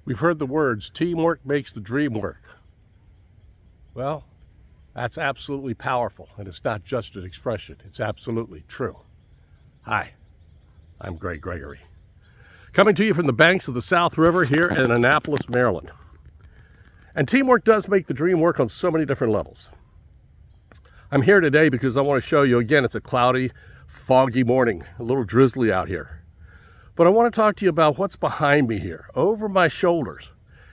We've heard the words, teamwork makes the dream work. Well, that's absolutely powerful, and it's not just an expression. It's absolutely true. Hi, I'm Greg Gregory, coming to you from the banks of the South River here in Annapolis, Maryland. And teamwork does make the dream work on so many different levels. I'm here today because I want to show you, again, it's a cloudy, foggy morning, a little drizzly out here. But I want to talk to you about what's behind me here, over my shoulders.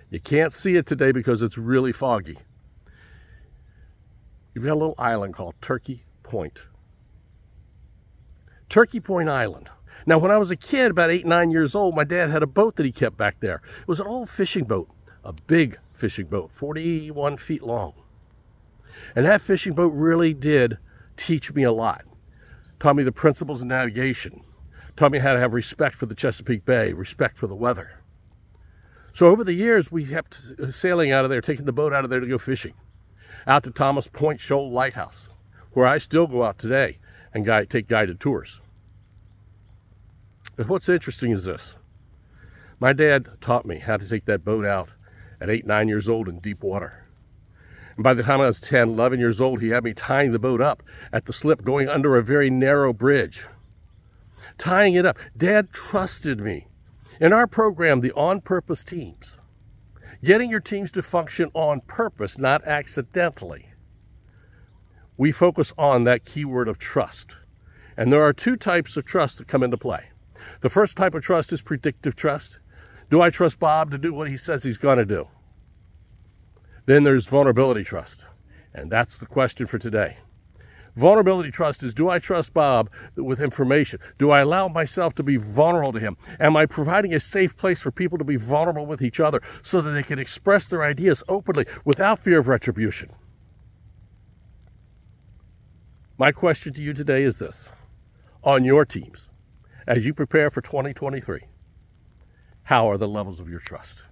You can't see it today because it's really foggy. You've got a little island called Turkey Point. Turkey Point Island. Now, when I was a kid, about 8, 9 years old, my dad had a boat that he kept back there. It was an old fishing boat, a big fishing boat, 41 feet long. And that fishing boat really did teach me a lot. Taught me the principles of navigation. Taught me how to have respect for the Chesapeake Bay, respect for the weather. So over the years, we kept sailing out of there, taking the boat out of there to go fishing. Out to Thomas Point Shoal Lighthouse, where I still go out today and take guided tours. But what's interesting is this. My dad taught me how to take that boat out at 8, 9 years old in deep water. And by the time I was 10, 11 years old, he had me tying the boat up at the slip, going under a very narrow bridge. Tying it up. Dad trusted me. In our program, the on-purpose teams, getting your teams to function on purpose, not accidentally, we focus on that keyword of trust. And there are two types of trust that come into play. The first type of trust is predictive trust. Do I trust Bob to do what he says he's going to do? Then there's vulnerability trust. And that's the question for today. Vulnerability trust is, do I trust Bob with information? Do I allow myself to be vulnerable to him? Am I providing a safe place for people to be vulnerable with each other so that they can express their ideas openly without fear of retribution? My question to you today is this. On your teams, as you prepare for 2023, how are the levels of your trust?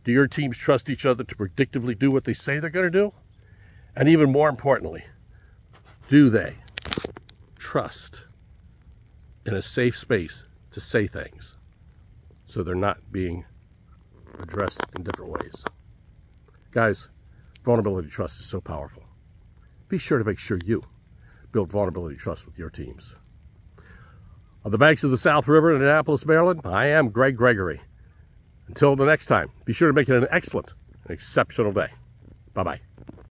Do your teams trust each other to predictively do what they say they're going to do? And even more importantly, do they trust in a safe space to say things so they're not being addressed in different ways? Guys, vulnerability trust is so powerful. Be sure to make sure you build vulnerability trust with your teams. On the banks of the South River in Annapolis, Maryland, I am Greg Gregory. Until the next time, be sure to make it an excellent and exceptional day. Bye-bye.